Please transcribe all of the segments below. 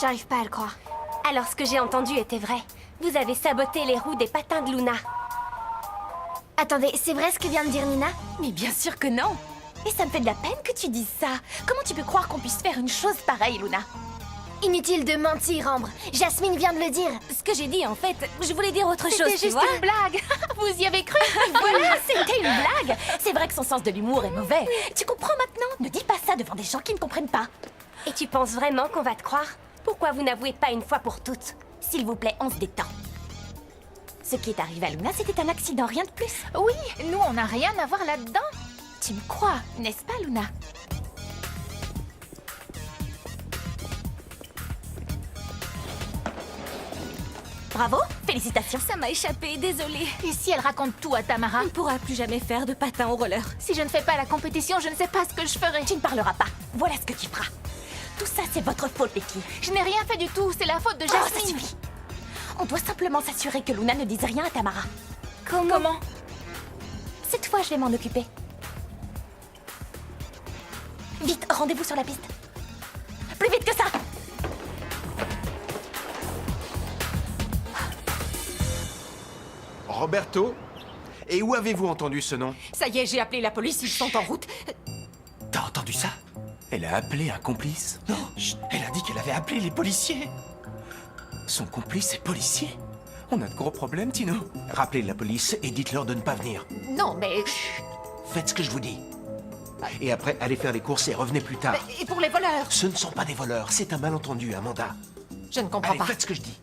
J'arrive pas à le croire. Alors ce que j'ai entendu était vrai. Vous avez saboté les roues des patins de Luna. Attendez, c'est vrai ce que vient de dire Nina? Mais bien sûr que non. Et ça me fait de la peine que tu dises ça. Comment tu peux croire qu'on puisse faire une chose pareille, Luna? Inutile de mentir, Ambre. Jasmine vient de le dire. Ce que j'ai dit, en fait, je voulais dire autre chose, C'était tu juste vois. une blague. Vous y avez cru? Voilà, c'était une blague. C'est vrai que son sens de l'humour est mauvais. Tu comprends maintenant? Ne dis pas ça devant des gens qui ne comprennent pas. Et tu penses vraiment qu'on va te croire? Pourquoi vous n'avouez pas une fois pour toutes? S'il vous plaît, on se détend. Ce qui est arrivé à Luna, c'était un accident, rien de plus. Oui, nous, on n'a rien à voir là-dedans. Tu me crois, n'est-ce pas, Luna? Bravo, félicitations. Ça m'a échappé, désolée. Et si elle raconte tout à Tamara? On ne pourra plus jamais faire de patins au roller. Si je ne fais pas la compétition, je ne sais pas ce que je ferai. Tu ne parleras pas. Voilà ce que tu feras. Tout ça, c'est votre faute, Becky. Je n'ai rien fait du tout. C'est la faute de Jasmine. Oh, ça suffit. On doit simplement s'assurer que Luna ne dise rien à Tamara. Comment? Cette fois, je vais m'en occuper. Vite, rendez-vous sur la piste. Plus vite que ça! Roberto? Et où avez-vous entendu ce nom? Ça y est, j'ai appelé la police, ils sont en route. T'as entendu ça? Elle a appelé un complice? Non, elle a dit qu'elle avait appelé les policiers. Son complice est policier? On a de gros problèmes, Tino. Rappelez la police et dites-leur de ne pas venir. Non, mais... Faites ce que je vous dis. Et après, allez faire les courses et revenez plus tard. Et pour les voleurs? Ce ne sont pas des voleurs, c'est un malentendu, Amanda. Je ne comprends Allez, pas. faites ce que je dis.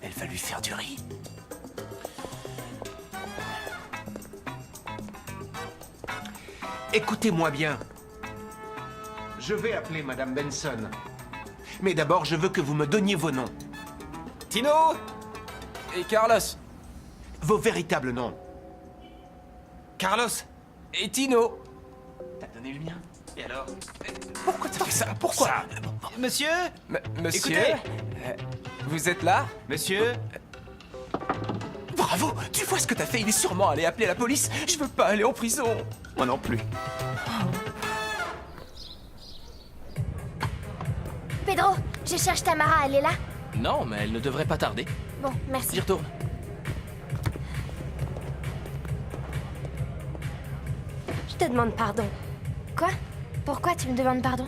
Elle va lui faire du riz. Écoutez-moi bien. Je vais appeler Madame Benson. Mais d'abord, je veux que vous me donniez vos noms. Tino! Et Carlos. Vos véritables noms. Carlos et Tino. T'as donné le mien? Et alors? Pourquoi t'as fait ça? Pourquoi? Monsieur? Monsieur? Écoutez. Vous êtes là? Monsieur? Bravo! Tu vois ce que t'as fait? Il est sûrement allé appeler la police. Je veux pas aller en prison. Moi non plus. Pedro, je cherche Tamara, elle est là? Non, mais elle ne devrait pas tarder. Bon, merci. J'y retourne. Je te demande pardon. Quoi? Pourquoi tu me demandes pardon?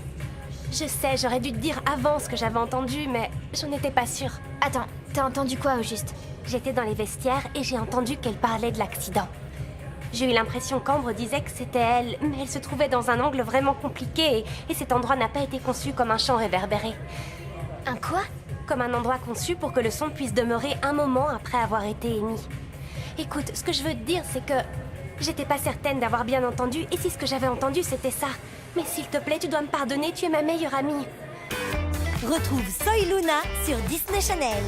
Je sais, j'aurais dû te dire avant ce que j'avais entendu, mais j'en étais pas sûre. Attends, t'as entendu quoi au juste? J'étais dans les vestiaires et j'ai entendu qu'elle parlait de l'accident. J'ai eu l'impression qu'Ambre disait que c'était elle, mais elle se trouvait dans un angle vraiment compliqué et cet endroit n'a pas été conçu comme un champ réverbéré. Un quoi? Comme un endroit conçu pour que le son puisse demeurer un moment après avoir été émis. Écoute, ce que je veux te dire, c'est que j'étais pas certaine d'avoir bien entendu, et si ce que j'avais entendu c'était ça. Mais s'il te plaît, tu dois me pardonner, tu es ma meilleure amie. Retrouve Soy Luna sur Disney Channel.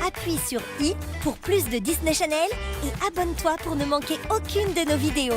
Appuie sur I pour plus de Disney Channel et abonne-toi pour ne manquer aucune de nos vidéos.